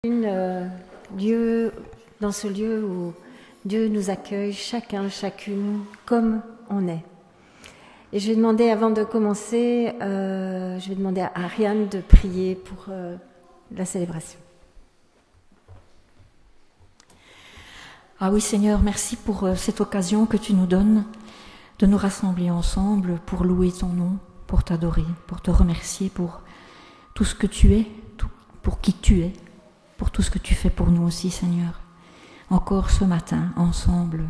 Lieu, dans ce lieu où Dieu nous accueille, chacun, chacune, comme on est. Et je vais demander, avant de commencer, je vais demander à Ariane de prier pour la célébration. Ah oui Seigneur, merci pour cette occasion que tu nous donnes de nous rassembler ensemble pour louer ton nom, pour t'adorer, pour te remercier pour tout ce que tu es, pour qui tu es, pour tout ce que tu fais pour nous aussi Seigneur. Encore ce matin, ensemble.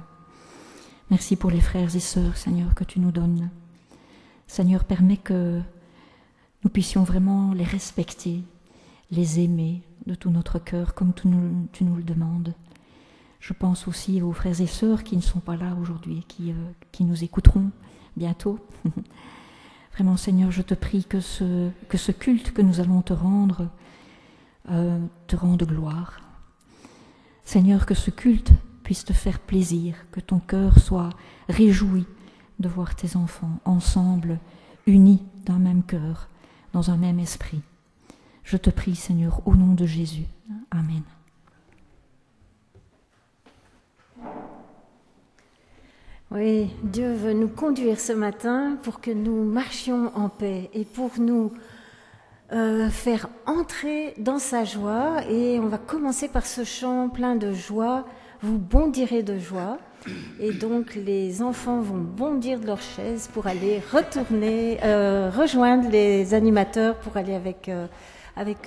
Merci pour les frères et sœurs, Seigneur, que tu nous donnes. Seigneur, permets que nous puissions vraiment les respecter, les aimer de tout notre cœur, comme tu nous le demandes. Je pense aussi aux frères et sœurs qui ne sont pas là aujourd'hui, qui nous écouteront bientôt. Vraiment, Seigneur, je te prie que ce culte que nous allons te rendre rende gloire. Seigneur, que ce culte puisse te faire plaisir, que ton cœur soit réjoui de voir tes enfants ensemble, unis d'un même cœur, dans un même esprit. Je te prie, Seigneur, au nom de Jésus. Amen. Oui, Dieu veut nous conduire ce matin pour que nous marchions en paix et pour nous faire entrer dans sa joie. Et on va commencer par ce chant plein de joie. Vous bondirez de joie. Et donc les enfants vont bondir de leur chaise pour aller rejoindre les animateurs pour aller avec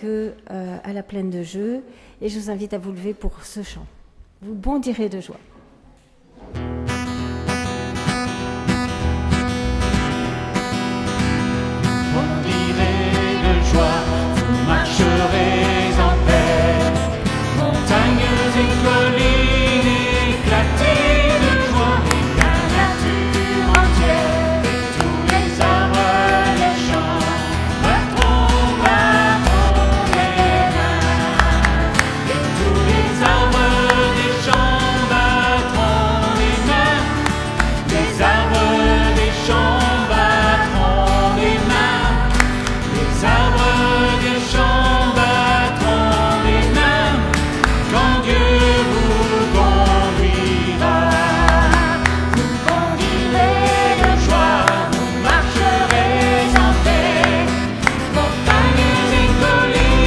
eux à la plaine de jeu. Et je vous invite à vous lever pour ce chant. Vous bondirez de joie. Vous marcherez en paix, montagnes et collines éclatées de joie, et la nature entière, et tous les arbres des champs battront les mains, et tous les arbres des champs battront les mains, les arbres des champs battront les mains, les arbres des champs battront les mains quand Dieu vous conduira. Vous bondirez de joie, vous marcherez en paix, montagnes et collines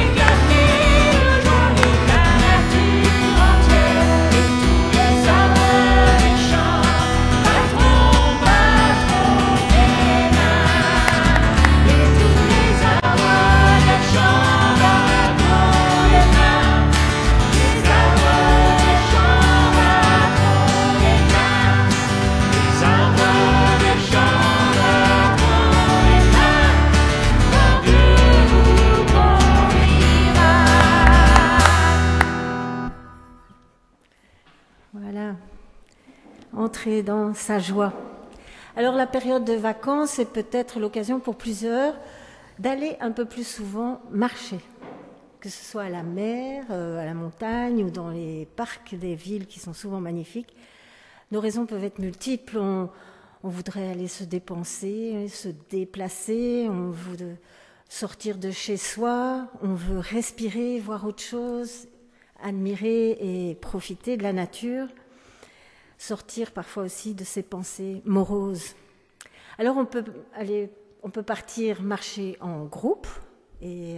éclatées de joie, et la nature entière, et tous les arbres des champs battront les mains, et tous les arbres des champs battront les mains, les arbres des champs battront les mains, les arbres des champs battront les mains, quand Dieu vous conduira. Voilà, entrer dans sa joie. Alors la période de vacances est peut-être l'occasion pour plusieurs d'aller un peu plus souvent marcher, que ce soit à la mer, à la montagne ou dans les parcs des villes qui sont souvent magnifiques. Nos raisons peuvent être multiples. On voudrait aller se dépenser, se déplacer, on veut sortir de chez soi, on veut respirer, voir autre chose, admirer et profiter de la nature, sortir parfois aussi de ses pensées moroses. Alors on peut partir marcher en groupe et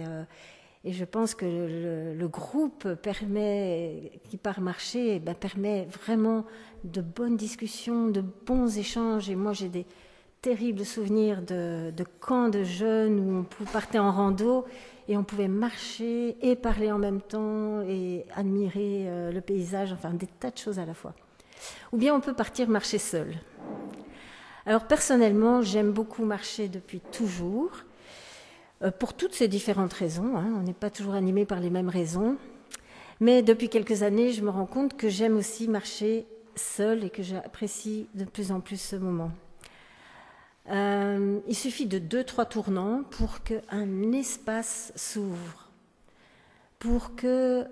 je pense que le groupe qui part marcher permet vraiment de bonnes discussions, de bons échanges. Et moi j'ai des terribles souvenirs de camps de jeunes où on partait en rando et on pouvait marcher et parler en même temps et admirer le paysage, enfin des tas de choses à la fois. Ou bien on peut partir marcher seul. Alors personnellement, j'aime beaucoup marcher depuis toujours, pour toutes ces différentes raisons. On n'est pas toujours animé par les mêmes raisons. Mais depuis quelques années, je me rends compte que j'aime aussi marcher seul et que j'apprécie de plus en plus ce moment. Il suffit de 2-3 tournants pour qu'un espace s'ouvre, pour que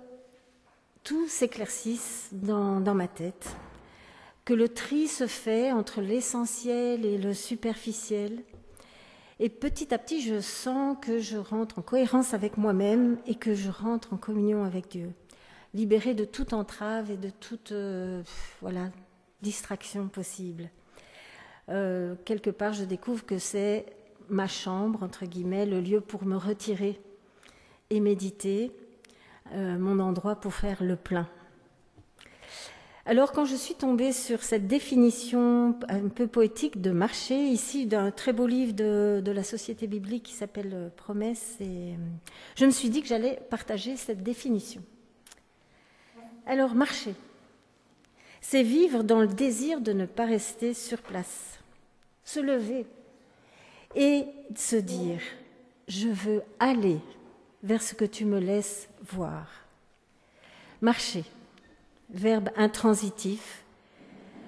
tout s'éclaircisse dans ma tête, que le tri se fait entre l'essentiel et le superficiel, Et petit à petit, je sens que je rentre en cohérence avec moi-même et que je rentre en communion avec Dieu, libérée de toute entrave et de toute distraction possible. Quelque part, je découvre que c'est ma chambre, entre guillemets, le lieu pour me retirer et méditer, mon endroit pour faire le plein. Alors, quand je suis tombée sur cette définition un peu poétique de marcher, ici d'un très beau livre de la Société biblique qui s'appelle Promesses, et je me suis dit que j'allais partager cette définition. Alors, marcher, c'est vivre dans le désir de ne pas rester sur place, se lever et se dire « je veux aller vers ce que tu me laisses voir ». Marcher. Verbe intransitif,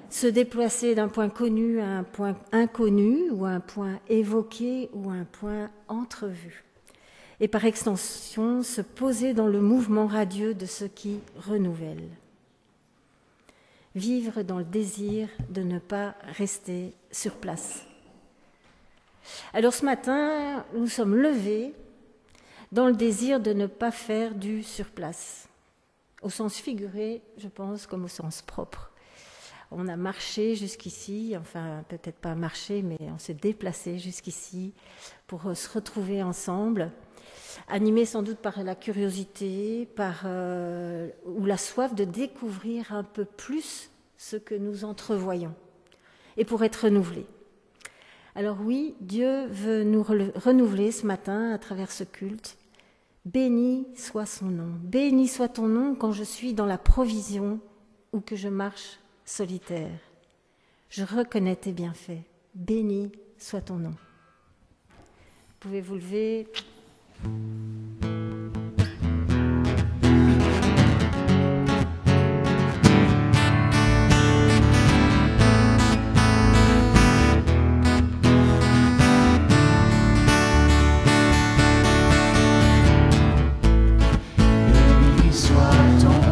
se déplacer d'un point connu à un point inconnu, ou un point évoqué, ou un point entrevu. Et par extension, se poser dans le mouvement radieux de ce qui renouvelle. Vivre dans le désir de ne pas rester sur place. Alors ce matin, nous sommes levés dans le désir de ne pas faire du sur place. Au sens figuré, je pense, comme au sens propre. On a marché jusqu'ici, enfin peut-être pas marché, mais on s'est déplacé jusqu'ici pour se retrouver ensemble, animés sans doute par la curiosité, ou la soif de découvrir un peu plus ce que nous entrevoyons, et pour être renouvelés. Alors oui, Dieu veut nous renouveler ce matin à travers ce culte. Béni soit son nom. Béni soit ton nom quand je suis dans la provision ou que je marche solitaire. Je reconnais tes bienfaits. Béni soit ton nom. Vous pouvez vous lever. Soit ton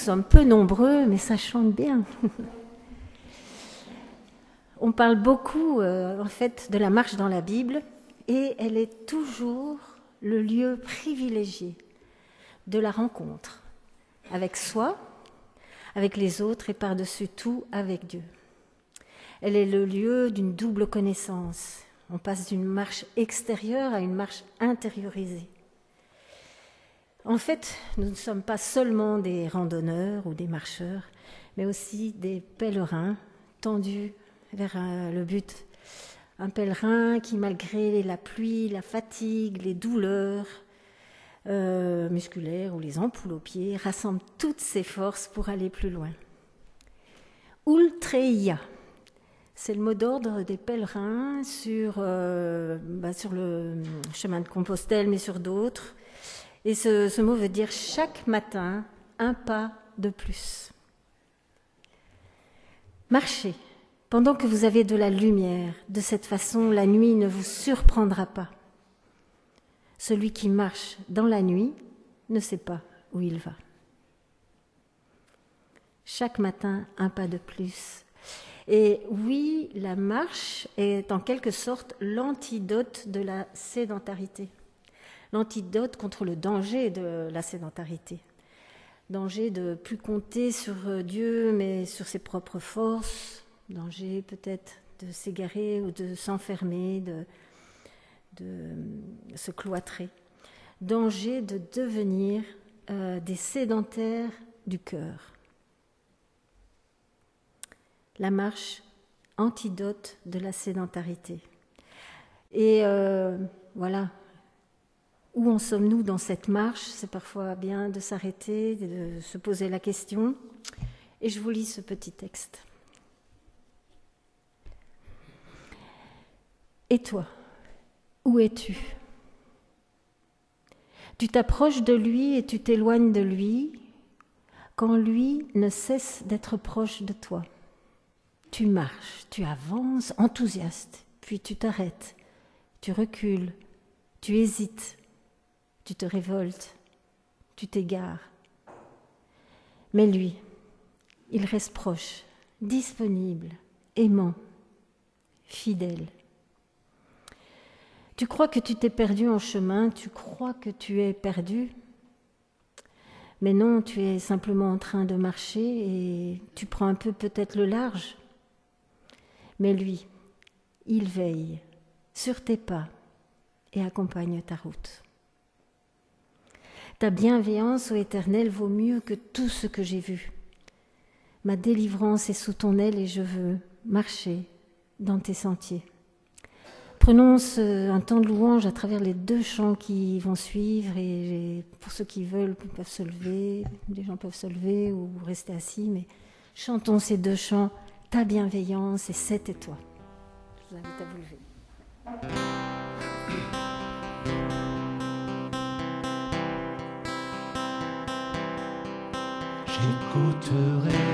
sommes peu nombreux, mais ça chante bien. On parle beaucoup, en fait, de la marche dans la Bible, et elle est toujours le lieu privilégié de la rencontre avec soi, avec les autres et par-dessus tout avec Dieu. Elle est le lieu d'une double connaissance. On passe d'une marche extérieure à une marche intériorisée. En fait, nous ne sommes pas seulement des randonneurs ou des marcheurs, mais aussi des pèlerins tendus vers le but. Un pèlerin qui, malgré la pluie, la fatigue, les douleurs musculaires ou les ampoules aux pieds, rassemble toutes ses forces pour aller plus loin. Ultreia, c'est le mot d'ordre des pèlerins sur le chemin de Compostelle, mais sur d'autres. Et ce mot veut dire chaque matin, un pas de plus. Marchez pendant que vous avez de la lumière. De cette façon, la nuit ne vous surprendra pas. Celui qui marche dans la nuit ne sait pas où il va. Chaque matin, un pas de plus. Et oui, la marche est en quelque sorte l'antidote de la sédentarité. L'antidote contre le danger de la sédentarité. Danger de ne plus compter sur Dieu, mais sur ses propres forces. Danger peut-être de s'égarer ou de s'enfermer, de se cloîtrer. Danger de devenir des sédentaires du cœur. La marche, antidote de la sédentarité. Et voilà. Où en sommes-nous dans cette marche? C'est parfois bien de s'arrêter, de se poser la question. Et je vous lis ce petit texte. Et toi, où es-tu? Tu t'approches de lui et tu t'éloignes de lui, quand lui ne cesse d'être proche de toi. Tu marches, tu avances, enthousiaste, puis tu t'arrêtes, tu recules, tu hésites. Tu te révoltes, tu t'égares. Mais lui, il reste proche, disponible, aimant, fidèle. Tu crois que tu t'es perdu en chemin, tu crois que tu es perdu, mais non, tu es simplement en train de marcher et tu prends un peu peut-être le large. Mais lui, il veille sur tes pas et accompagne ta route. Ta bienveillance, ô Éternel, vaut mieux que tout ce que j'ai vu. Ma délivrance est sous ton aile et je veux marcher dans tes sentiers. Prenons un temps de louange à travers les 2 chants qui vont suivre et pour ceux qui veulent, peuvent se lever, les gens peuvent se lever ou rester assis, mais chantons ces 2 chants, ta bienveillance et c'était toi. Je vous invite à vous lever. J'écouterai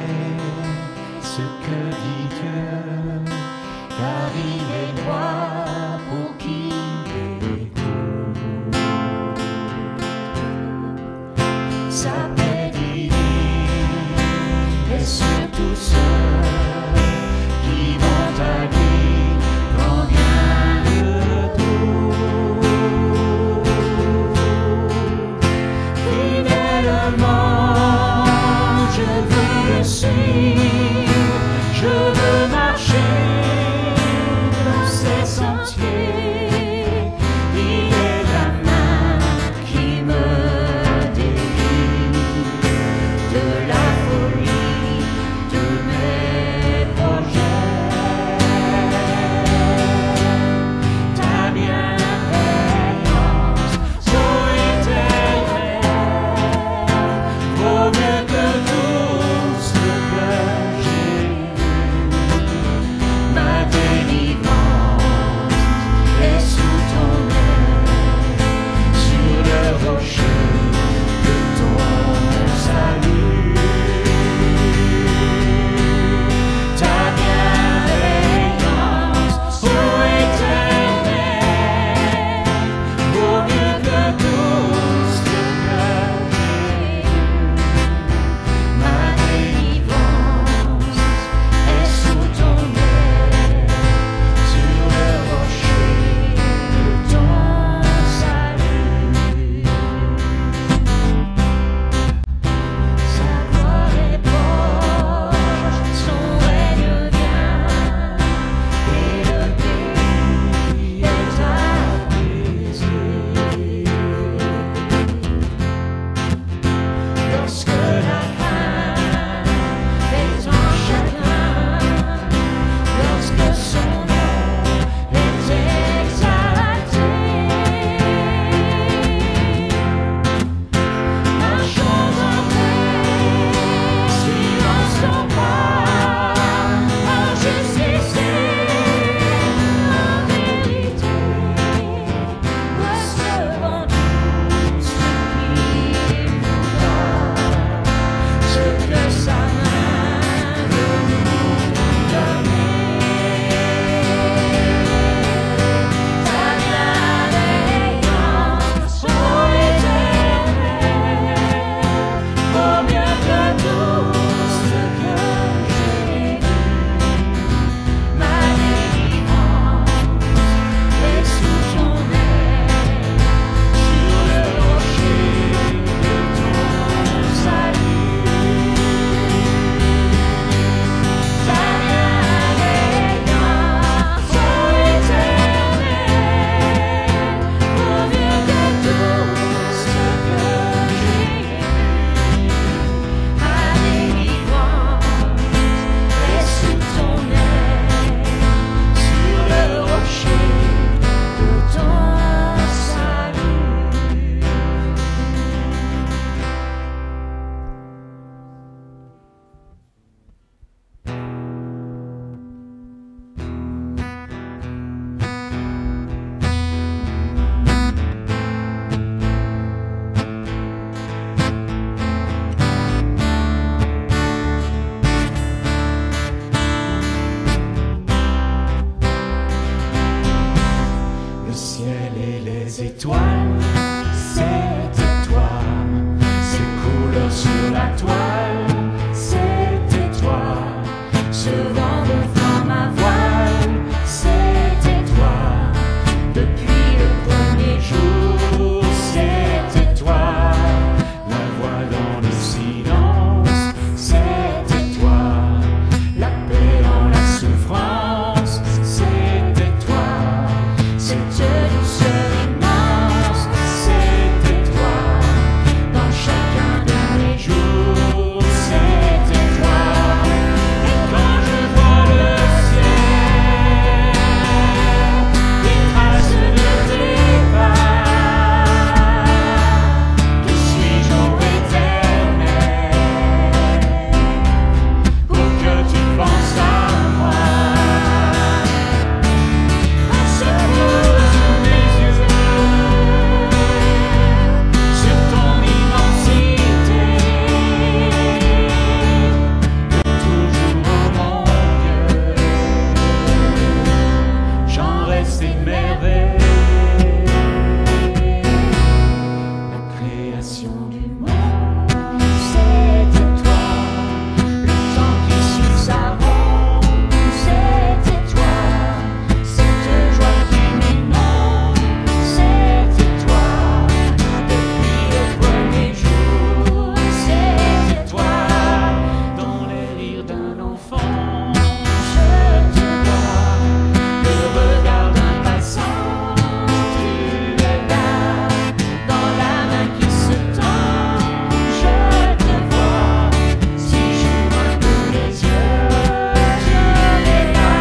ce que dit Dieu, car il est droit pour qui l'écoute. Sa paix divine est sur tous ceux qui vont à lui quand vient le tour. Fidèlement je veux le suivre, je veux marcher dans ses sentiers. étoiles, c'était toi. Ces couleurs sur la toile, c'était toi. Ce vent gonflant ma voile, c'était toi. Depuis le premier jour, c'était toi. La voix dans le silence, c'était toi. La paix dans la souffrance, c'était toi. Cette douceur immense, c'était toi. Dans chacun de mes jours, c'était toi. Et quand je vois le ciel, les traces de tes pas, que suis-je au éternel pour que tu penses à moi? Quand se posent mes yeux sur ton immensité, de toujours mon Dieu, j'en reste émerveillé. La création du monde, c'était toi. Le temps qui suit sa ronde, c'était toi. Cette joie qui m'inonde, c'était toi. Depuis le premier jour, c'était toi. Dans les rires d'un enfant, je te vois. Le regard d'un passant, tu es là. Dans la main qui se tend, je te vois. Si j'ouvre un peu les yeux, je l'ai là.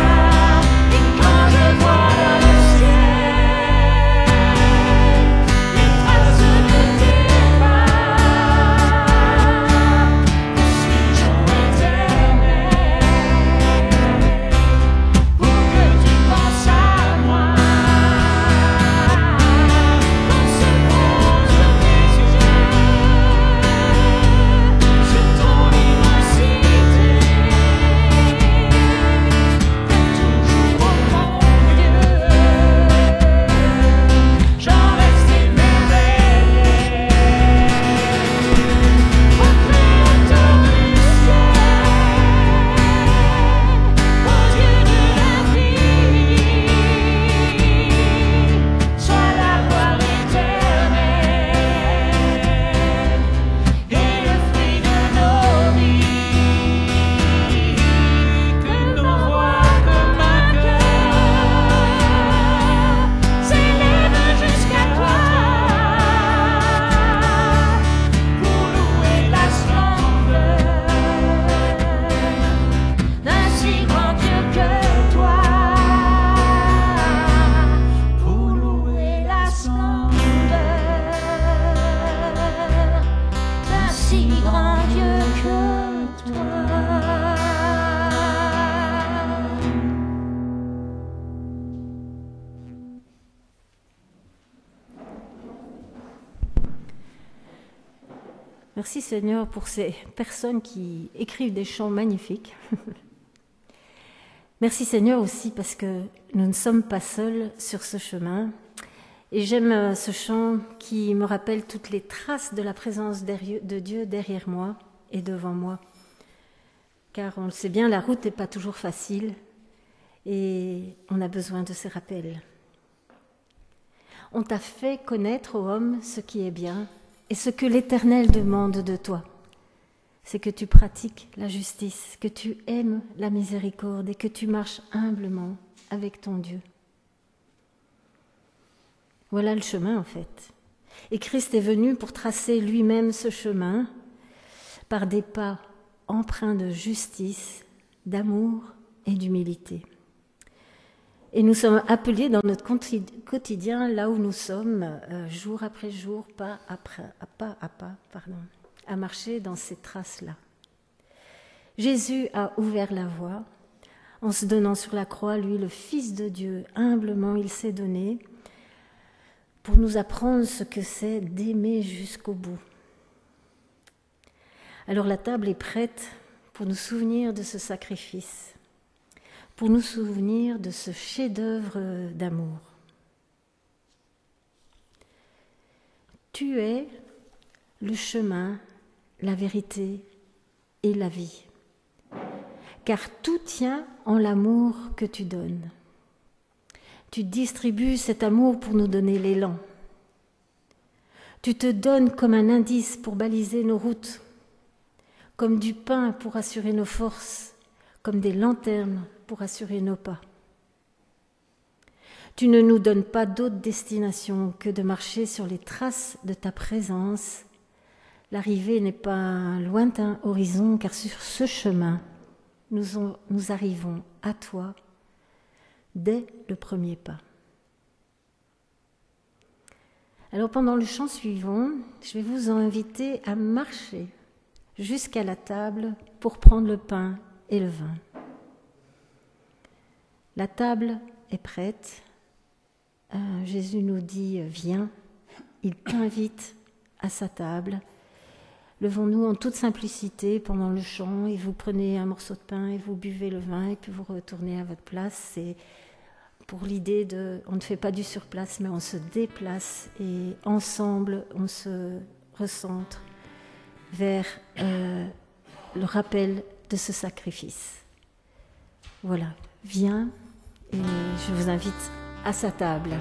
Et quand je vois le ciel, les traces de tes pas, que suis-je au éternel pour que tu penses à moi? Quand se posent mes yeux sur ton immensité, de toujours mon Dieu, j'en reste émerveillé. Ô Créateur du ciel, ô Dieu de l'infini, sois la gloire éternelle et le fruit de nos vies. Que nos voix comme un cœur s'élèvent jusqu'à toi pour louer la splendeur d'un si grand Dieu que toi, pour louer la splendeur d'un si grand Dieu que toi. Merci Seigneur pour ces personnes qui écrivent des chants magnifiques. Merci Seigneur aussi parce que nous ne sommes pas seuls sur ce chemin. Et j'aime ce chant qui me rappelle toutes les traces de la présence de Dieu derrière moi et devant moi. Car on le sait bien, la route n'est pas toujours facile et on a besoin de ces rappels. On t'a fait connaître, ô homme, ce qui est bien et ce que l'Éternel demande de toi. C'est que tu pratiques la justice, que tu aimes la miséricorde et que tu marches humblement avec ton Dieu. Voilà le chemin en fait. Et Christ est venu pour tracer lui-même ce chemin par des pas empreints de justice, d'amour et d'humilité. Et nous sommes appelés dans notre quotidien, là où nous sommes, jour après jour, pas à pas, à marcher dans ces traces-là. Jésus a ouvert la voie. En se donnant sur la croix, lui, le Fils de Dieu, humblement, il s'est donné pour nous apprendre ce que c'est d'aimer jusqu'au bout. Alors la table est prête pour nous souvenir de ce sacrifice, pour nous souvenir de ce chef-d'œuvre d'amour. Tu es le chemin, la vérité et la vie. Car tout tient en l'amour que tu donnes. Tu distribues cet amour pour nous donner l'élan. Tu te donnes comme un indice pour baliser nos routes, comme du pain pour assurer nos forces, comme des lanternes pour assurer nos pas. Tu ne nous donnes pas d'autre destination que de marcher sur les traces de ta présence. L'arrivée n'est pas un lointain horizon, car sur ce chemin, nous arrivons à toi dès le premier pas. Alors pendant le chant suivant, je vais vous inviter à marcher jusqu'à la table pour prendre le pain et le vin. La table est prête. Jésus nous dit « Viens », il t'invite à sa table. Levons-nous en toute simplicité pendant le chant et vous prenez un morceau de pain et vous buvez le vin et puis vous retournez à votre place. C'est pour l'idée on ne fait pas du surplace, mais on se déplace et ensemble on se recentre vers le rappel de ce sacrifice. Voilà, viens et je vous invite à sa table.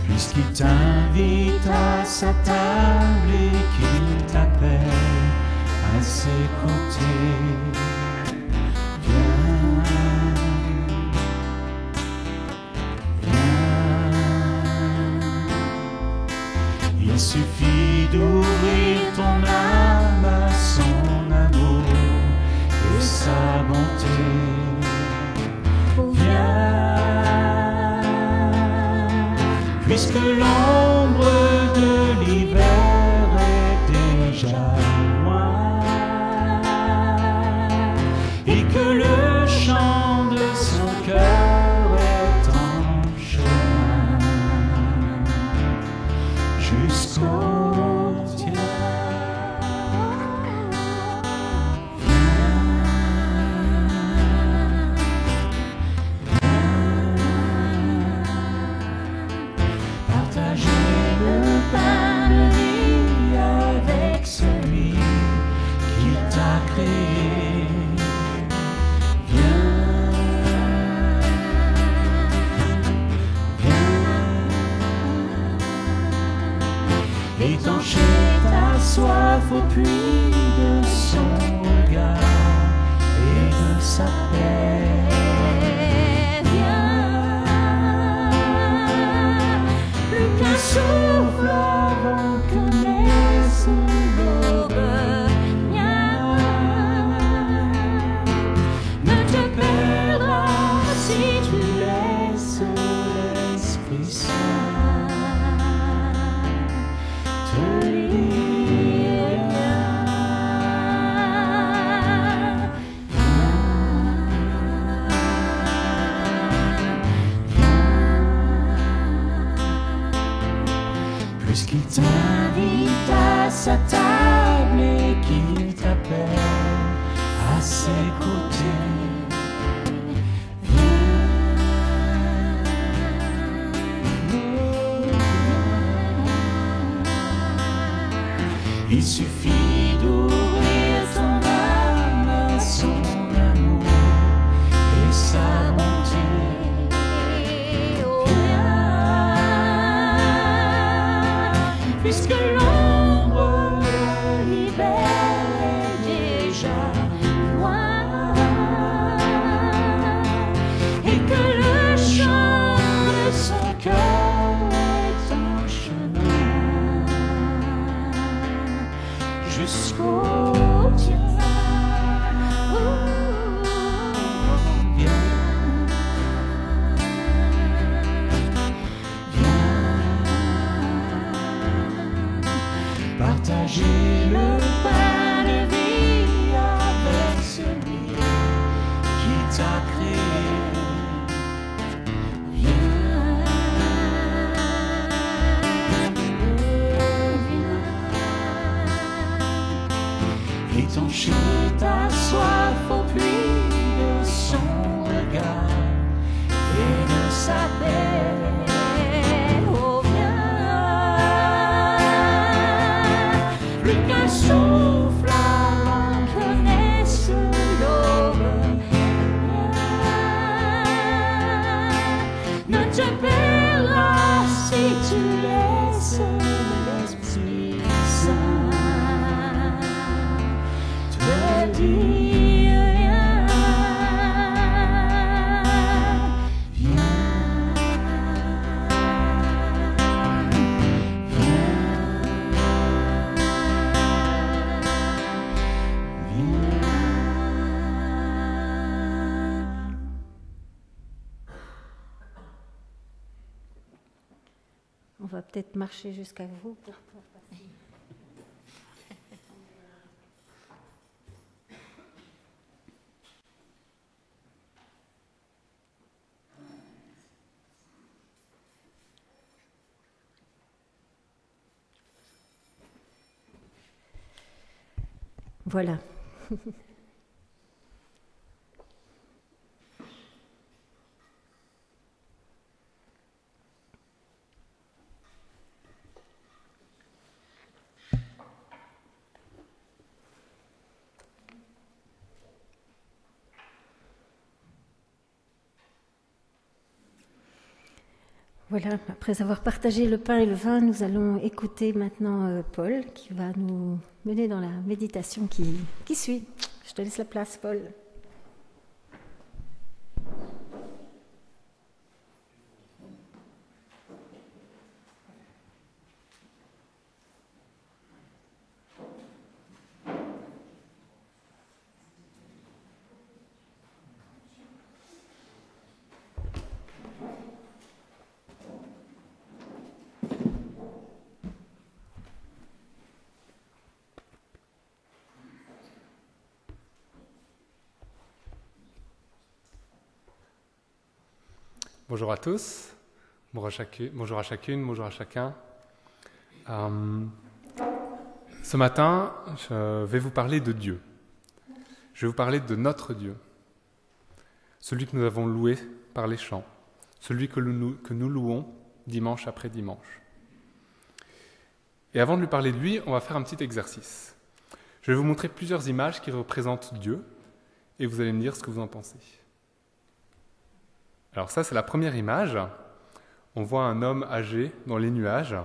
Puisqu'il t'invite à sa table et qu'il t'appelle à ses côtés, viens, viens. Il suffit d'ouvrir ton âme à son amour et sa bonté. Puisque l'ombre de l'hiver est déjà loin et que le chant de son cœur est en chemin jusqu'au tien. Étancher ta soif au puits de son regard et de sa paix. Viens, plus qu'un souffle avant que naisse l'aube. Viens, ne te perdras si tu laisses l'Esprit Saint te lire. Puisqu'il t'invite à sa table et qu'il t'appelle à ses côtés, il suffit d'ouvrir ton âme à son amour et sa bonté. Viens, puisque l'ombre de l'hiver est déjà loin et que le chant de son cœur est en chemin jusqu'au tien. Viens, viens, partager le pain de vie avec celui qui t'a créé. On va peut-être marcher jusqu'à vous pour passer. Voilà. Voilà, après avoir partagé le pain et le vin, nous allons écouter maintenant Paul qui va nous mener dans la méditation qui suit. Je te laisse la place, Paul. Bonjour à tous, bonjour à chacune, bonjour à chacun. Ce matin, je vais vous parler de Dieu. Je vais vous parler de notre Dieu, celui que nous avons loué par les chants, celui que nous louons dimanche après dimanche. Et avant de lui parler de lui, on va faire un petit exercice. Je vais vous montrer plusieurs images qui représentent Dieu et vous allez me dire ce que vous en pensez. Alors ça, c'est la première image. On voit un homme âgé dans les nuages.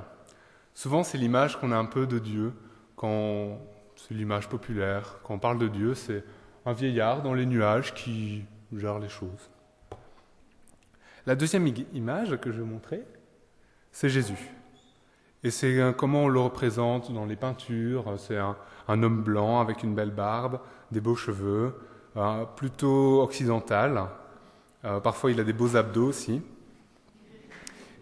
Souvent, c'est l'image qu'on a un peu de Dieu. C'est l'image populaire. Quand on parle de Dieu, c'est un vieillard dans les nuages qui gère les choses. La deuxième image que je vais montrer, c'est Jésus. Et c'est comment on le représente dans les peintures. C'est un homme blanc avec une belle barbe, des beaux cheveux, plutôt occidental. Parfois, il a des beaux abdos aussi.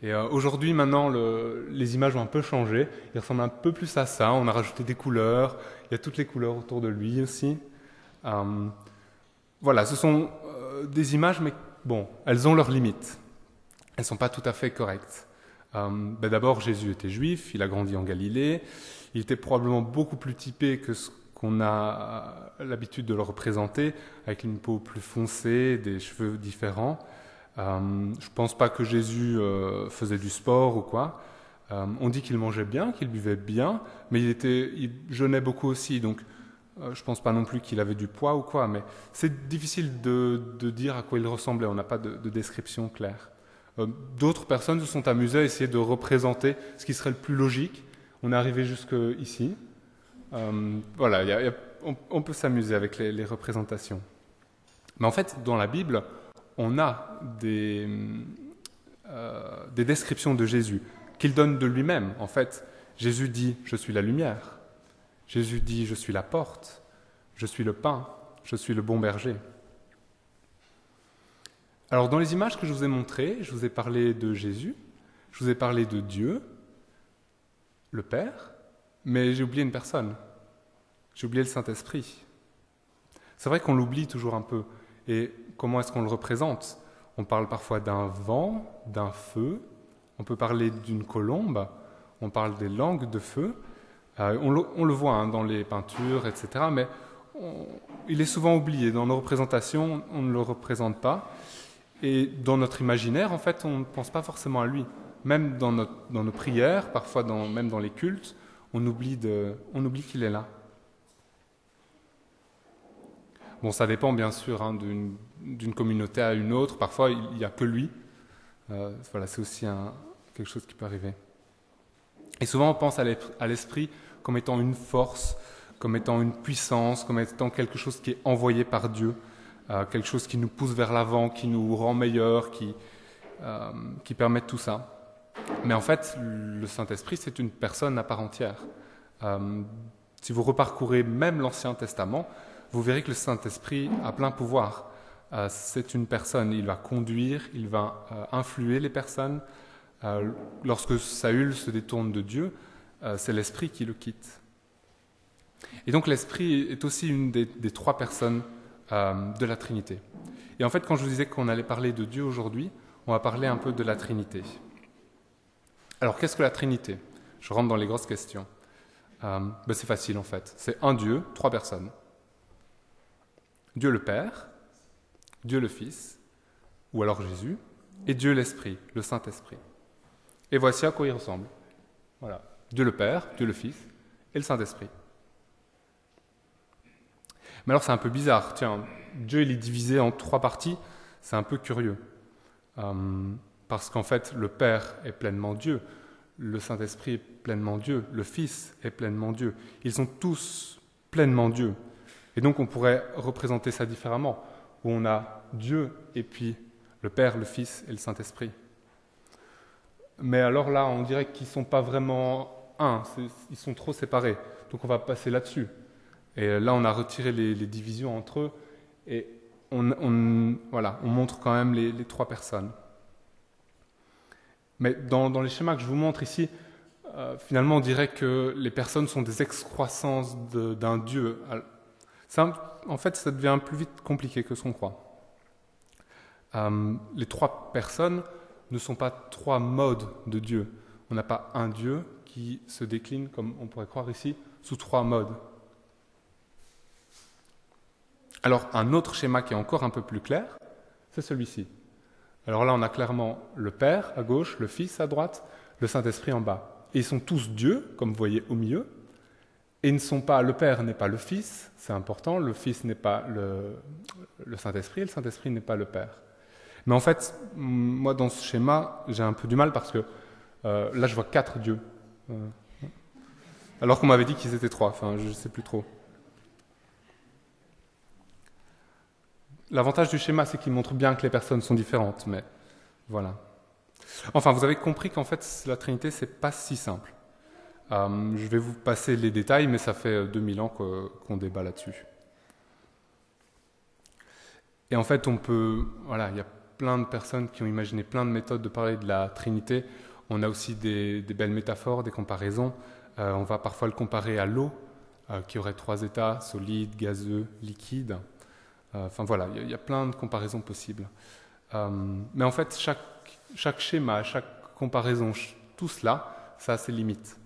Et aujourd'hui, maintenant, les images ont un peu changé. Il ressemble un peu plus à ça. On a rajouté des couleurs. Il y a toutes les couleurs autour de lui aussi. Voilà, ce sont des images, mais bon, elles ont leurs limites. Elles ne sont pas tout à fait correctes. D'abord, Jésus était juif. Il a grandi en Galilée. Il était probablement beaucoup plus typé que ce qu'on a l'habitude de le représenter, avec une peau plus foncée, des cheveux différents. Je ne pense pas que Jésus faisait du sport ou quoi. On dit qu'il mangeait bien, qu'il buvait bien, mais il jeûnait beaucoup aussi, donc je ne pense pas non plus qu'il avait du poids ou quoi, mais c'est difficile de dire à quoi il ressemblait, on n'a pas de description claire. D'autres personnes se sont amusées à essayer de représenter ce qui serait le plus logique. On est arrivé jusqu'ici. Voilà, on peut s'amuser avec les représentations. Mais en fait, dans la Bible, on a des descriptions de Jésus qu'il donne de lui-même. En fait, Jésus dit « Je suis la lumière ». Jésus dit « Je suis la porte ». « Je suis le pain ». « Je suis le bon berger ». Alors, dans les images que je vous ai montrées, je vous ai parlé de Jésus, je vous ai parlé de Dieu, le Père, mais j'ai oublié une personne. J'ai oublié le Saint-Esprit. C'est vrai qu'on l'oublie toujours un peu. Et comment est-ce qu'on le représente ? On parle parfois d'un vent, d'un feu, on peut parler d'une colombe, on parle des langues de feu. On le voit dans les peintures, etc. Mais il est souvent oublié. Dans nos représentations, on ne le représente pas. Et dans notre imaginaire, en fait, on ne pense pas forcément à lui. Même dans nos prières, parfois même dans les cultes, on oublie qu'il est là. Bon, ça dépend bien sûr d'une communauté à une autre. Parfois, il n'y a que lui. Voilà, c'est aussi quelque chose qui peut arriver. Et souvent, on pense à l'esprit comme étant une force, comme étant une puissance, comme étant quelque chose qui est envoyé par Dieu, quelque chose qui nous pousse vers l'avant, qui nous rend meilleurs, qui permet tout ça. Mais en fait, le Saint-Esprit, c'est une personne à part entière. Si vous reparcourez même l'Ancien Testament, vous verrez que le Saint-Esprit a plein pouvoir. C'est une personne, il va conduire, il va influer les personnes, Lorsque Saül se détourne de Dieu, c'est l'Esprit qui le quitte. Et donc l'Esprit est aussi une des trois personnes de la Trinité. Et en fait, quand je vous disais qu'on allait parler de Dieu aujourd'hui, on va parler un peu de la Trinité. Alors, qu'est-ce que la Trinité ? Je rentre dans les grosses questions. C'est facile en fait. C'est un Dieu, trois personnes. Dieu le Père, Dieu le Fils, ou alors Jésus, et Dieu l'Esprit, le Saint-Esprit. Et voici à quoi il ressemble. Voilà. Dieu le Père, Dieu le Fils et le Saint-Esprit. Mais alors c'est un peu bizarre. Tiens, Dieu il est divisé en trois parties. C'est un peu curieux. Parce qu'en fait, le Père est pleinement Dieu, le Saint-Esprit est pleinement Dieu, le Fils est pleinement Dieu. Ils sont tous pleinement Dieu. Et donc on pourrait représenter ça différemment, où on a Dieu et puis le Père, le Fils et le Saint-Esprit. Mais alors là, on dirait qu'ils ne sont pas vraiment un, ils sont trop séparés. Donc on va passer là-dessus. Et là, on a retiré les divisions entre eux et on montre quand même les trois personnes. Mais dans les schémas que je vous montre ici, finalement, on dirait que les personnes sont des excroissances d'un Dieu. En fait, ça devient plus vite compliqué que ce qu'on croit. Les trois personnes ne sont pas trois modes de Dieu. On n'a pas un Dieu qui se décline, comme on pourrait croire ici, sous trois modes. Alors, un autre schéma qui est encore un peu plus clair, c'est celui-ci. Alors là, on a clairement le Père à gauche, le Fils à droite, le Saint-Esprit en bas. Et ils sont tous Dieu, comme vous voyez au milieu. Et ils ne sont pas, le Père n'est pas le Fils, c'est important, le Fils n'est pas le Saint-Esprit, et le Saint-Esprit n'est pas le Père. Mais en fait, moi, dans ce schéma, j'ai un peu du mal parce que là, je vois 4 dieux. Alors qu'on m'avait dit qu'ils étaient 3, enfin, je ne sais plus trop. L'avantage du schéma, c'est qu'il montre bien que les personnes sont différentes, mais voilà. Enfin, vous avez compris qu'en fait, la Trinité, c'est pas si simple. Je vais vous passer les détails, mais ça fait 2000 ans qu'on débat là-dessus. Et en fait, il y a plein de personnes qui ont imaginé plein de méthodes de parler de la Trinité. On a aussi des belles métaphores, des comparaisons. On va parfois le comparer à l'eau, qui aurait 3 états, solide, gazeux, liquide. Il y a plein de comparaisons possibles. Mais en fait, chaque schéma, chaque comparaison, tout cela, ça a ses limites.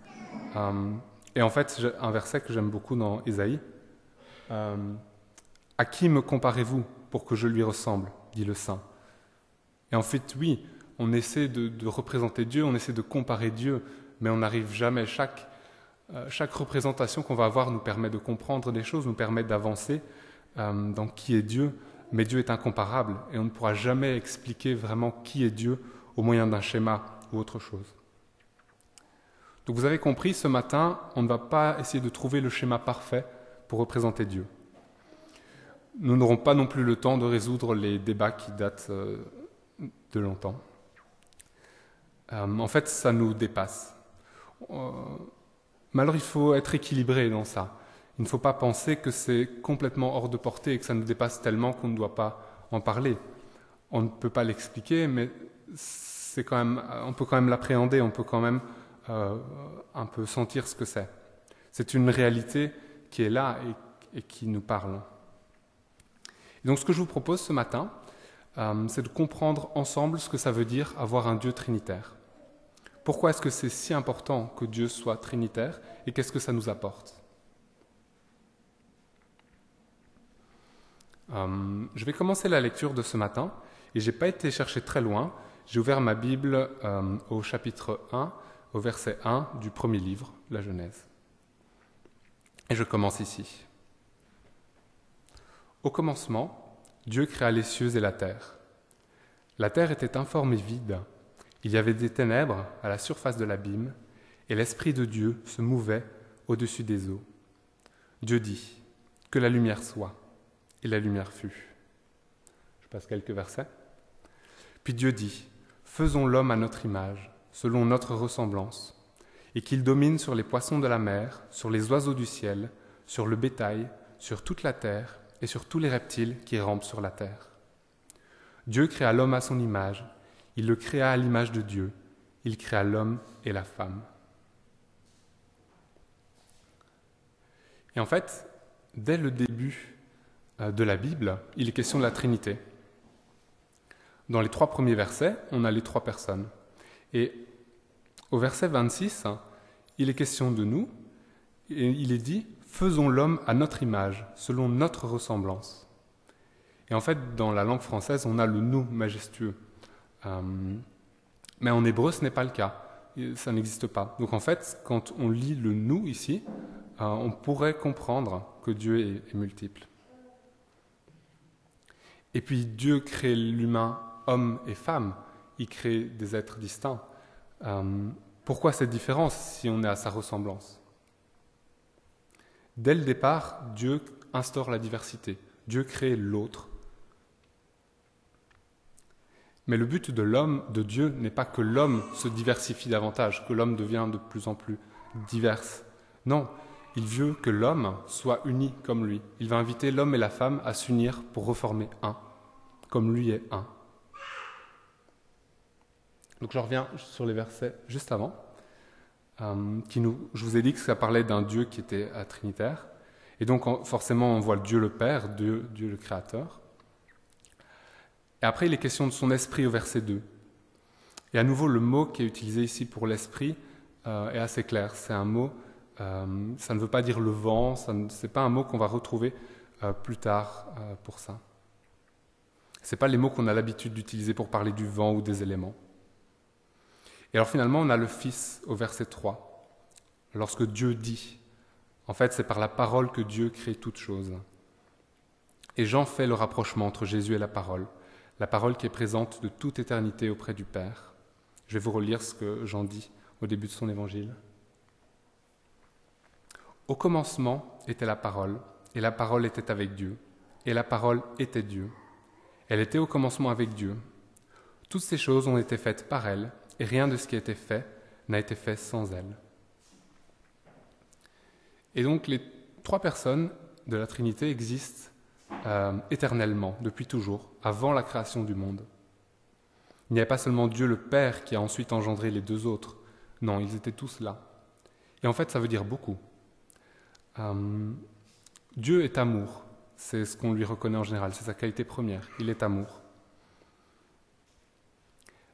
Et en fait, un verset que j'aime beaucoup dans Ésaïe, « À qui me comparez-vous pour que je lui ressemble ?» dit le Saint. Et en fait, oui, on essaie de représenter Dieu, on essaie de comparer Dieu, mais on n'arrive jamais. Chaque représentation qu'on va avoir nous permet de comprendre des choses, nous permet d'avancer dans qui est Dieu, mais Dieu est incomparable et on ne pourra jamais expliquer vraiment qui est Dieu au moyen d'un schéma ou autre chose. Donc vous avez compris, ce matin, on ne va pas essayer de trouver le schéma parfait pour représenter Dieu. Nous n'aurons pas non plus le temps de résoudre les débats qui datent de longtemps. En fait, ça nous dépasse. Mais alors, il faut être équilibré dans ça. Il ne faut pas penser que c'est complètement hors de portée et que ça nous dépasse tellement qu'on ne doit pas en parler. On ne peut pas l'expliquer, mais on peut quand même l'appréhender, on peut quand même un peu sentir ce que c'est. C'est une réalité qui est là et qui nous parle. Et donc ce que je vous propose ce matin, c'est de comprendre ensemble ce que ça veut dire avoir un Dieu trinitaire. Pourquoi est-ce que c'est si important que Dieu soit trinitaire et qu'est-ce que ça nous apporte ? Je vais commencer la lecture de ce matin et je n'ai pas été chercher très loin. J'ai ouvert ma Bible au chapitre 1, au verset 1 du premier livre, la Genèse. Et je commence ici. Au commencement, Dieu créa les cieux et la terre. La terre était informe et vide. Il y avait des ténèbres à la surface de l'abîme, et l'Esprit de Dieu se mouvait au-dessus des eaux. Dieu dit, « Que la lumière soit », et la lumière fut. Je passe quelques versets. Puis Dieu dit, « Faisons l'homme à notre image, selon notre ressemblance, et qu'il domine sur les poissons de la mer, sur les oiseaux du ciel, sur le bétail, sur toute la terre, et sur tous les reptiles qui rampent sur la terre. » Dieu créa l'homme à son image, il le créa à l'image de Dieu, il créa l'homme et la femme. Et en fait, dès le début de la Bible, il est question de la Trinité. Dans les 3 premiers versets, on a les 3 personnes. Et au verset 26, il est question de nous, et il est dit « Faisons l'homme à notre image, selon notre ressemblance ». Et en fait, dans la langue française, on a le « nous » majestueux. Mais en hébreu, ce n'est pas le cas. Ça n'existe pas. Donc en fait, quand on lit le « nous » ici, on pourrait comprendre que Dieu est multiple. Et puis Dieu crée l'humain, homme et femme. Il crée des êtres distincts. Pourquoi cette différence si on est à sa ressemblance ? Dès le départ, Dieu instaure la diversité. Dieu crée l'autre. Mais le but de l'homme, de Dieu, n'est pas que l'homme se diversifie davantage, que l'homme devienne de plus en plus divers. Non, il veut que l'homme soit uni comme lui. Il va inviter l'homme et la femme à s'unir pour reformer un, comme lui est un. Donc je reviens sur les versets juste avant. Je vous ai dit que ça parlait d'un Dieu qui était trinitaire. Et donc forcément on voit Dieu le Père, Dieu le Créateur. Et après il est question de son esprit au verset 2. Et à nouveau le mot qui est utilisé ici pour l'esprit est assez clair. C'est un mot, ça ne veut pas dire le vent, ce n'est pas un mot qu'on va retrouver plus tard pour ça. Ce n'est pas les mots qu'on a l'habitude d'utiliser pour parler du vent ou des éléments. Et alors finalement, on a le Fils au verset 3, lorsque Dieu dit. En fait, c'est par la parole que Dieu crée toutes choses. Et Jean fait le rapprochement entre Jésus et la parole qui est présente de toute éternité auprès du Père. Je vais vous relire ce que Jean dit au début de son évangile. Au commencement était la parole, et la parole était avec Dieu, et la parole était Dieu. Elle était au commencement avec Dieu. Toutes ces choses ont été faites par elle, et rien de ce qui a été fait n'a été fait sans elle. Et donc les 3 personnes de la Trinité existent éternellement, depuis toujours, avant la création du monde. Il n'y avait pas seulement Dieu le Père qui a ensuite engendré les 2 autres. Non, ils étaient tous là. Et en fait, ça veut dire beaucoup. Dieu est amour. C'est ce qu'on lui reconnaît en général. C'est sa qualité première. Il est amour.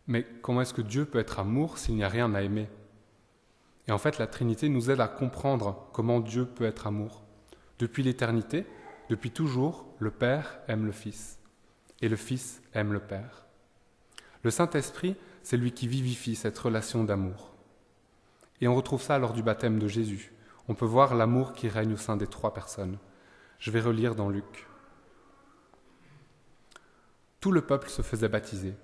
Mais comment est-ce que Dieu peut être amour s'il n'y a rien à aimer ? Et en fait, la Trinité nous aide à comprendre comment Dieu peut être amour. Depuis l'éternité, depuis toujours, le Père aime le Fils, et le Fils aime le Père. Le Saint-Esprit, c'est lui qui vivifie cette relation d'amour. Et on retrouve ça lors du baptême de Jésus. On peut voir l'amour qui règne au sein des 3 personnes. Je vais relire dans Luc. Tout le peuple se faisait baptiser.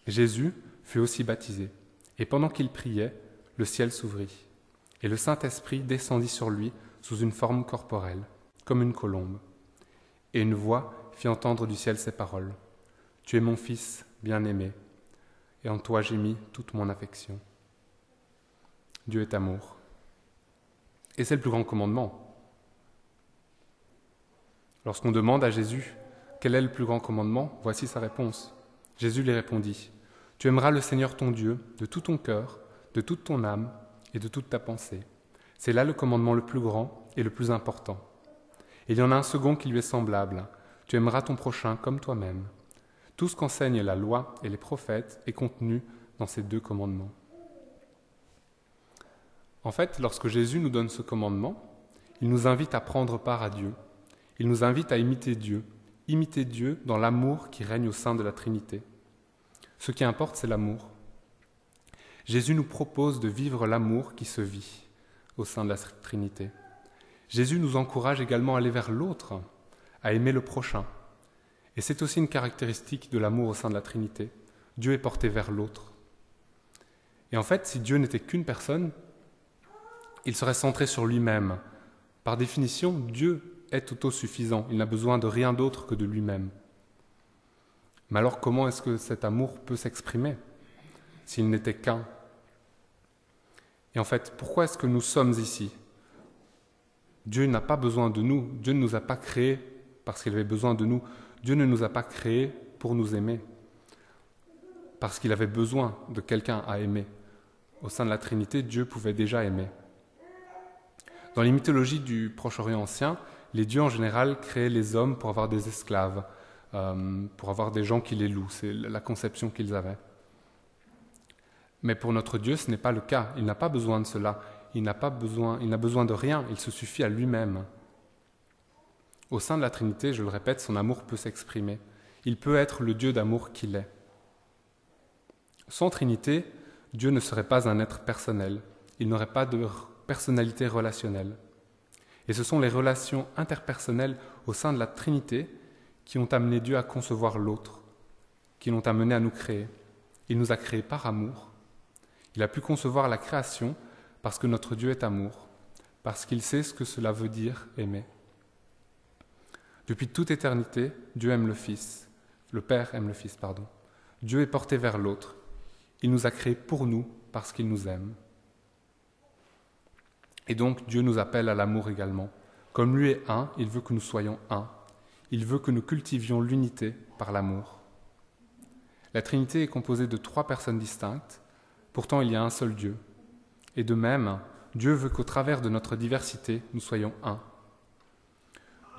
Jésus fut aussi baptisé, et pendant qu'il priait, le ciel s'ouvrit, et le Saint-Esprit descendit sur lui sous une forme corporelle, comme une colombe. Et une voix fit entendre du ciel ces paroles. « Tu es mon Fils bien-aimé, et en toi j'ai mis toute mon affection. » Dieu est amour. Et c'est le plus grand commandement. Lorsqu'on demande à Jésus quel est le plus grand commandement, voici sa réponse. Jésus lui répondit, « Tu aimeras le Seigneur ton Dieu de tout ton cœur, de toute ton âme et de toute ta pensée. C'est là le commandement le plus grand et le plus important. Et il y en a un second qui lui est semblable. Tu aimeras ton prochain comme toi-même. Tout ce qu'enseignent la loi et les prophètes est contenu dans ces 2 commandements. » En fait, lorsque Jésus nous donne ce commandement, il nous invite à prendre part à Dieu. Il nous invite à imiter Dieu dans l'amour qui règne au sein de la Trinité. Ce qui importe, c'est l'amour. Jésus nous propose de vivre l'amour qui se vit au sein de la Trinité. Jésus nous encourage également à aller vers l'autre, à aimer le prochain. Et c'est aussi une caractéristique de l'amour au sein de la Trinité. Dieu est porté vers l'autre. Et en fait, si Dieu n'était qu'une personne, il serait centré sur lui-même. Par définition, Dieu est autosuffisant. Il n'a besoin de rien d'autre que de lui-même. Mais alors, comment est-ce que cet amour peut s'exprimer s'il n'était qu'un ? Et en fait, pourquoi est-ce que nous sommes ici ? Dieu n'a pas besoin de nous. Dieu ne nous a pas créés parce qu'il avait besoin de nous. Dieu ne nous a pas créés pour nous aimer, parce qu'il avait besoin de quelqu'un à aimer. au sein de la Trinité, Dieu pouvait déjà aimer. Dans les mythologies du Proche-Orient ancien, les dieux en général créaient les hommes pour avoir des esclaves, pour avoir des gens qui les louent. C'est la conception qu'ils avaient. Mais pour notre Dieu, ce n'est pas le cas. Il n'a pas besoin de cela. Il n'a besoin de rien. Il se suffit à lui-même. Au sein de la Trinité, je le répète, son amour peut s'exprimer. Il peut être le Dieu d'amour qu'il est. Sans Trinité, Dieu ne serait pas un être personnel. Il n'aurait pas de personnalité relationnelle. Et ce sont les relations interpersonnelles au sein de la Trinité qui ont amené Dieu à concevoir l'autre, qui l'ont amené à nous créer. Il nous a créés par amour. Il a pu concevoir la création parce que notre Dieu est amour, parce qu'il sait ce que cela veut dire aimer. Depuis toute éternité, Dieu aime le Fils. Le Père aime le Fils, pardon. Dieu est porté vers l'autre. Il nous a créés pour nous parce qu'il nous aime. Et donc Dieu nous appelle à l'amour également. Comme lui est un, il veut que nous soyons un. Il veut que nous cultivions l'unité par l'amour. La Trinité est composée de 3 personnes distinctes, pourtant il y a un seul Dieu. Et de même, Dieu veut qu'au travers de notre diversité, nous soyons un.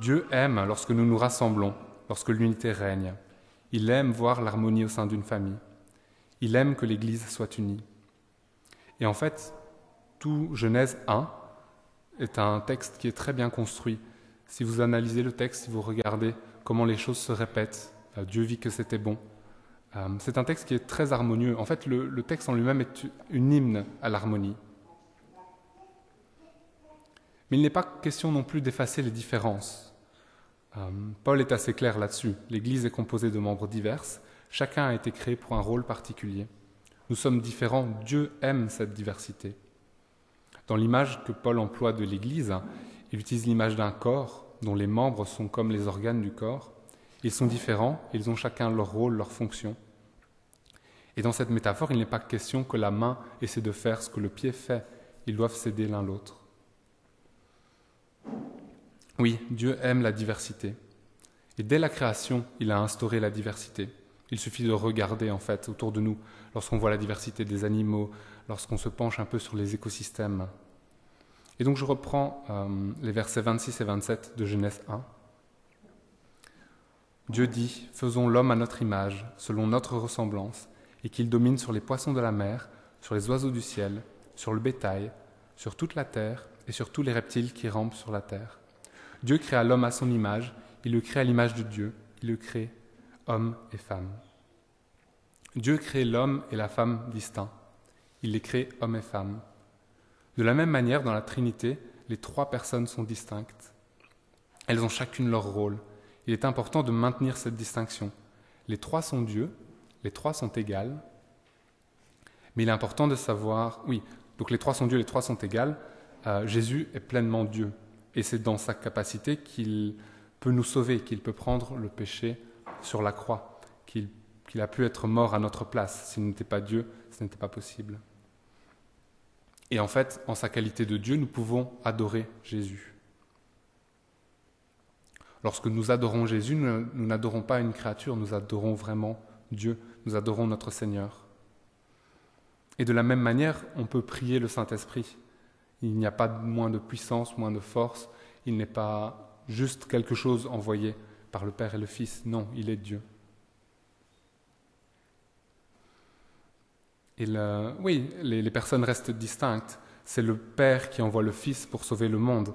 Dieu aime lorsque nous nous rassemblons, lorsque l'unité règne. Il aime voir l'harmonie au sein d'une famille. Il aime que l'Église soit unie. Et en fait, tout Genèse 1 est un texte qui est très bien construit. Si vous analysez le texte, si vous regardez comment les choses se répètent, Dieu vit que c'était bon. C'est un texte qui est très harmonieux. En fait, le texte en lui-même est une hymne à l'harmonie. Mais il n'est pas question non plus d'effacer les différences. Paul est assez clair là-dessus. L'Église est composée de membres divers. Chacun a été créé pour un rôle particulier. Nous sommes différents. Dieu aime cette diversité. Dans l'image que Paul emploie de l'Église, il utilise l'image d'un corps dont les membres sont comme les organes du corps. Ils sont différents, ils ont chacun leur rôle, leur fonction. Et dans cette métaphore, il n'est pas question que la main essaie de faire ce que le pied fait. Ils doivent s'aider l'un l'autre. Oui, Dieu aime la diversité. Et dès la création, il a instauré la diversité. Il suffit de regarder en fait autour de nous, lorsqu'on voit la diversité des animaux, lorsqu'on se penche un peu sur les écosystèmes. Et donc je reprends les versets 26 et 27 de Genèse 1. Dieu dit, faisons l'homme à notre image, selon notre ressemblance, et qu'il domine sur les poissons de la mer, sur les oiseaux du ciel, sur le bétail, sur toute la terre et sur tous les reptiles qui rampent sur la terre. Dieu créa l'homme à son image, il le crée à l'image de Dieu, il le crée homme et femme. Dieu crée l'homme et la femme distincts, il les crée homme et femme. De la même manière, dans la Trinité, les 3 personnes sont distinctes. Elles ont chacune leur rôle. Il est important de maintenir cette distinction. Les 3 sont Dieu, les 3 sont égales, mais il est important de savoir, oui, donc les 3 sont Dieu, les 3 sont égales, Jésus est pleinement Dieu, et c'est dans sa capacité qu'il peut nous sauver, qu'il peut prendre le péché sur la croix, qu'il a pu être mort à notre place. S'il n'était pas Dieu, ce n'était pas possible. Et en fait, en sa qualité de Dieu, nous pouvons adorer Jésus. Lorsque nous adorons Jésus, nous n'adorons pas une créature, nous adorons vraiment Dieu, nous adorons notre Seigneur. Et de la même manière, on peut prier le Saint-Esprit. Il n'y a pas moins de puissance, moins de force, il n'est pas juste quelque chose envoyé par le Père et le Fils, non, il est Dieu. Et oui, les personnes restent distinctes. C'est le Père qui envoie le Fils pour sauver le monde.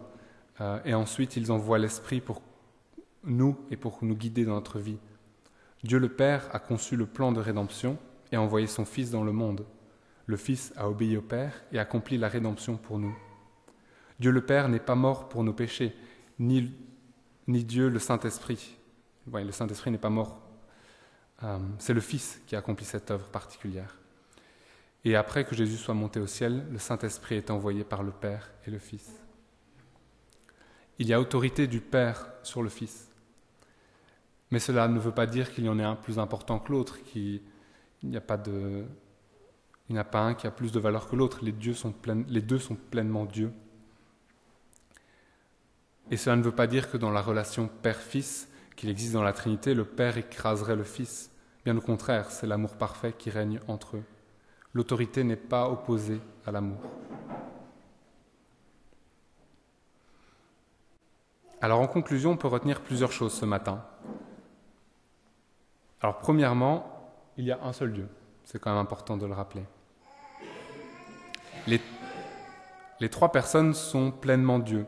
Et ensuite, ils envoient l'Esprit pour nous et pour nous guider dans notre vie. Dieu le Père a conçu le plan de rédemption et a envoyé son Fils dans le monde. Le Fils a obéi au Père et accompli la rédemption pour nous. Dieu le Père n'est pas mort pour nos péchés, ni Dieu le Saint-Esprit. Ouais, le Saint-Esprit n'est pas mort. C'est le Fils qui a accompli cette œuvre particulière. Et après que Jésus soit monté au ciel, le Saint-Esprit est envoyé par le Père et le Fils. Il y a autorité du Père sur le Fils. Mais cela ne veut pas dire qu'il y en ait un plus important que l'autre, il n'y a pas un qui a plus de valeur que l'autre. Les deux sont pleinement Dieu. Et cela ne veut pas dire que dans la relation Père-Fils qu'il existe dans la Trinité, le Père écraserait le Fils. Bien au contraire, c'est l'amour parfait qui règne entre eux. L'autorité n'est pas opposée à l'amour. Alors en conclusion, on peut retenir plusieurs choses ce matin. Alors premièrement, il y a un seul Dieu. C'est quand même important de le rappeler. Les trois personnes sont pleinement Dieu.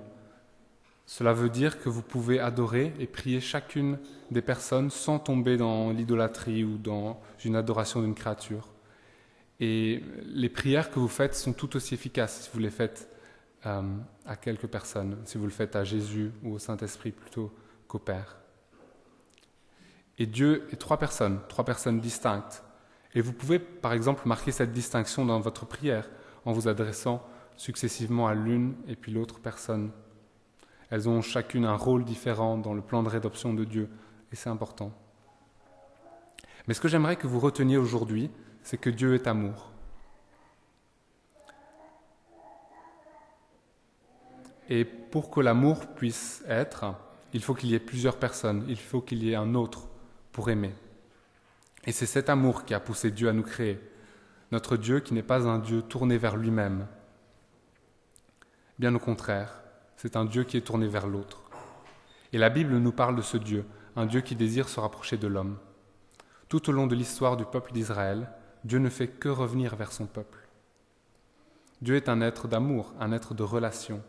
Cela veut dire que vous pouvez adorer et prier chacune des personnes sans tomber dans l'idolâtrie ou dans une adoration d'une créature. Et les prières que vous faites sont tout aussi efficaces si vous les faites à quelques personnes, si vous le faites à Jésus ou au Saint-Esprit plutôt qu'au Père. Et Dieu est trois personnes distinctes. Et vous pouvez par exemple marquer cette distinction dans votre prière en vous adressant successivement à l'une et puis l'autre personne. Elles ont chacune un rôle différent dans le plan de rédemption de Dieu, et c'est important. Mais ce que j'aimerais que vous reteniez aujourd'hui, c'est que Dieu est amour. Et pour que l'amour puisse être, il faut qu'il y ait plusieurs personnes, il faut qu'il y ait un autre pour aimer. Et c'est cet amour qui a poussé Dieu à nous créer. Notre Dieu qui n'est pas un Dieu tourné vers lui-même. Bien au contraire, c'est un Dieu qui est tourné vers l'autre. Et la Bible nous parle de ce Dieu, un Dieu qui désire se rapprocher de l'homme. Tout au long de l'histoire du peuple d'Israël, Dieu ne fait que revenir vers son peuple. Dieu est un être d'amour, un être de relation.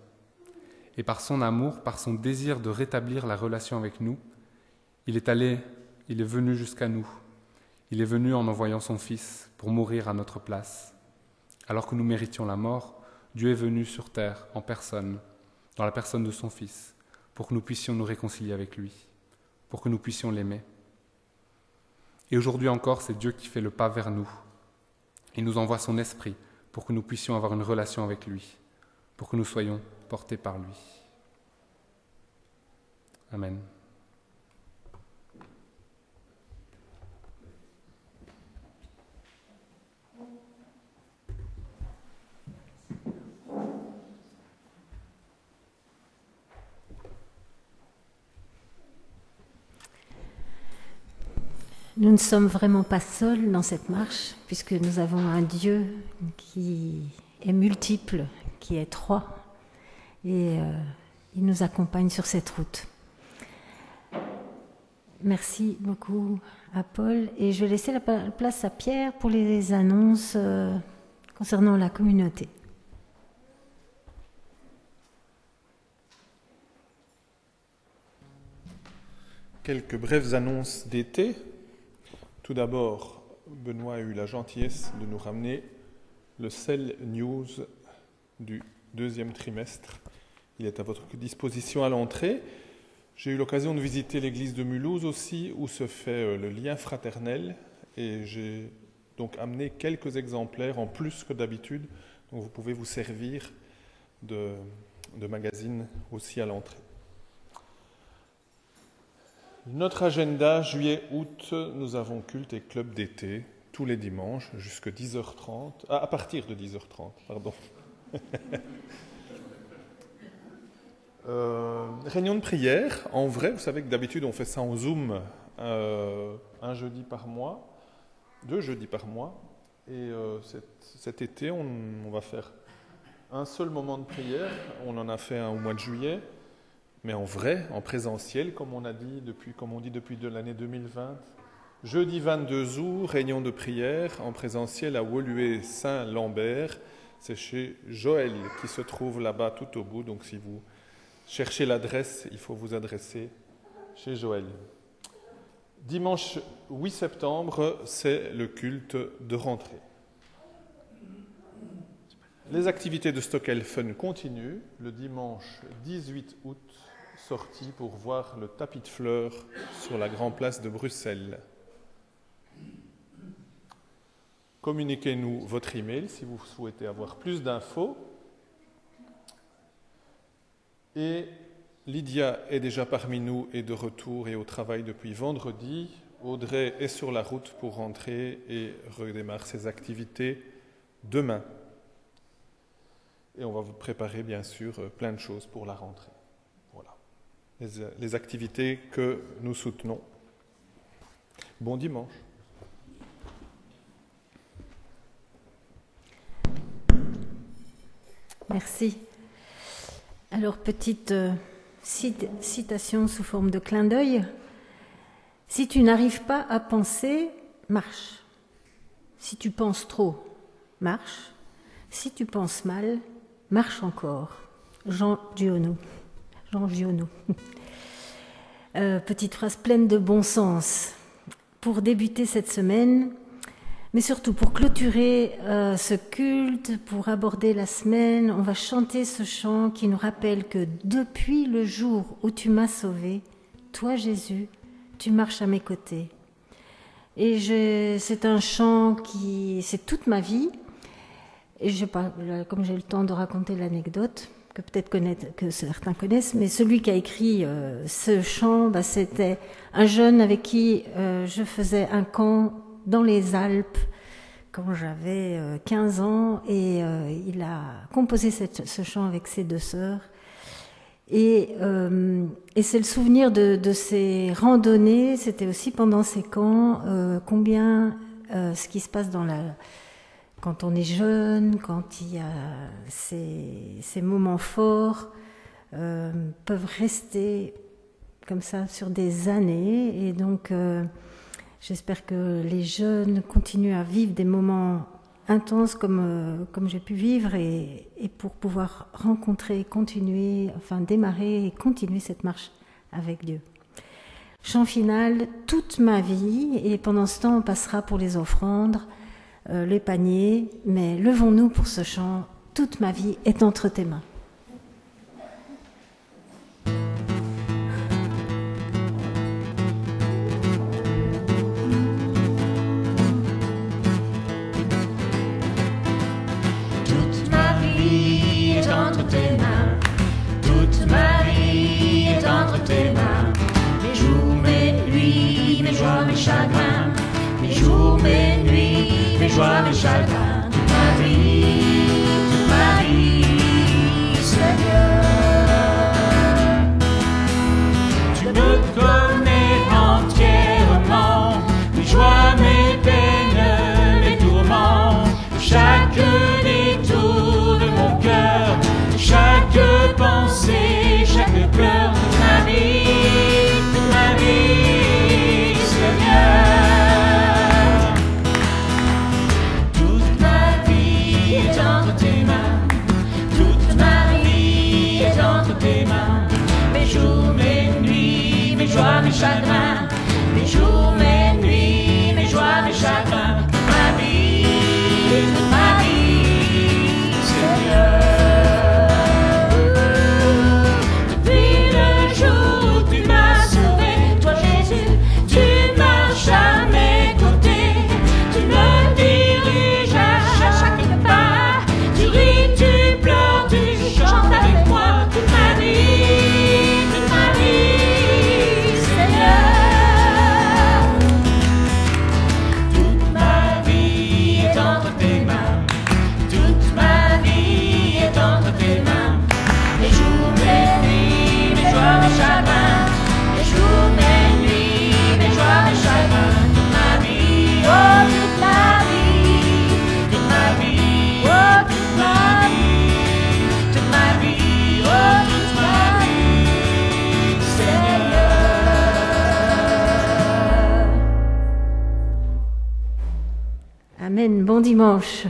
Et par son amour, par son désir de rétablir la relation avec nous, il est venu jusqu'à nous. Il est venu en envoyant son Fils pour mourir à notre place. Alors que nous méritions la mort, Dieu est venu sur terre en personne, dans la personne de son Fils, pour que nous puissions nous réconcilier avec lui, pour que nous puissions l'aimer. Et aujourd'hui encore, c'est Dieu qui fait le pas vers nous. Il nous envoie son Esprit pour que nous puissions avoir une relation avec lui, pour que nous soyons portés par lui. Amen. Nous ne sommes vraiment pas seuls dans cette marche, puisque nous avons un Dieu qui est multiple, qui est trois, et il nous accompagne sur cette route. Merci beaucoup à Paul, et je vais laisser la place à Pierre pour les annonces concernant la communauté. Quelques brèves annonces d'été. Tout d'abord, Benoît a eu la gentillesse de nous ramener le Cell News du deuxième trimestre. Il est à votre disposition à l'entrée. J'ai eu l'occasion de visiter l'église de Mulhouse aussi, où se fait le lien fraternel. Et j'ai donc amené quelques exemplaires en plus que d'habitude. Donc vous pouvez vous servir de magazine aussi à l'entrée. Notre agenda, juillet-août, nous avons culte et club d'été tous les dimanches jusqu'à 10h30, à partir de 10h30, pardon. Réunion de prière, en vrai, vous savez que d'habitude on fait ça en Zoom un jeudi par mois, 2 jeudis par mois, et cet été on va faire un seul moment de prière, on en a fait un au mois de juillet, mais en vrai, en présentiel, comme on dit depuis de l'année 2020. Jeudi 22 août, réunion de prière en présentiel à Woluwe-Saint-Lambert. C'est chez Joël qui se trouve là-bas tout au bout. Donc si vous cherchez l'adresse, il faut vous adresser chez Joël. Dimanche 8 septembre, c'est le culte de rentrée. Les activités de Stockelfen continuent. Le dimanche 18 août, sortie pour voir le tapis de fleurs sur la grande place de Bruxelles. Communiquez-nous votre email si vous souhaitez avoir plus d'infos. Et Lydia est déjà parmi nous et de retour et au travail depuis vendredi. Audrey est sur la route pour rentrer et redémarre ses activités demain. Et on va vous préparer bien sûr plein de choses pour la rentrée. Voilà. Les activités que nous soutenons. Bon dimanche. Merci. Alors, petite citation sous forme de clin d'œil. Si tu n'arrives pas à penser, marche. Si tu penses trop, marche. Si tu penses mal, marche encore. Jean Giono. Petite phrase pleine de bon sens. Pour débuter cette semaine, mais surtout pour clôturer ce culte, pour aborder la semaine, on va chanter ce chant qui nous rappelle que depuis le jour où tu m'as sauvé, toi Jésus, tu marches à mes côtés. Et c'est un chant c'est toute ma vie. Et je sais pas, comme j'ai le temps de raconter l'anecdote, que peut-être que certains connaissent, mais celui qui a écrit ce chant, c'était un jeune avec qui je faisais un camp dans les Alpes quand j'avais 15 ans, et il a composé ce chant avec ses deux sœurs. Et c'est le souvenir de ces randonnées, c'était aussi pendant ces camps, combien ce qui se passe quand on est jeune, quand il y a ces moments forts, peuvent rester comme ça sur des années. Et donc, j'espère que les jeunes continuent à vivre des moments intenses comme j'ai pu vivre, et pour pouvoir rencontrer, démarrer et continuer cette marche avec Dieu. Chant final, toute ma vie, et pendant ce temps on passera pour les offrandes, les paniers, mais levons-nous pour ce chant, toute ma vie est entre tes mains. Entre tes mains, toute ma vie est entre tes mains. Mes jours, mes nuits, mes joies, mes chagrins. Mes jours, mes nuits, mes joies, mes chagrins. Toute ma vie, Seigneur. Tu me connais entièrement. Mes joies, mes peines, mes tourments. Chaque détour de mon cœur. Chaque pensée, chaque pleur, toute ma vie, Seigneur. Toute ma vie est entre tes mains, toute ma vie est entre tes mains. Mes jours, mes nuits, mes joies, mes chagrins. Mes jours, mes nuits, mes joies, mes chagrins. Toute ma vie, Seigneur. Amen, bon dimanche.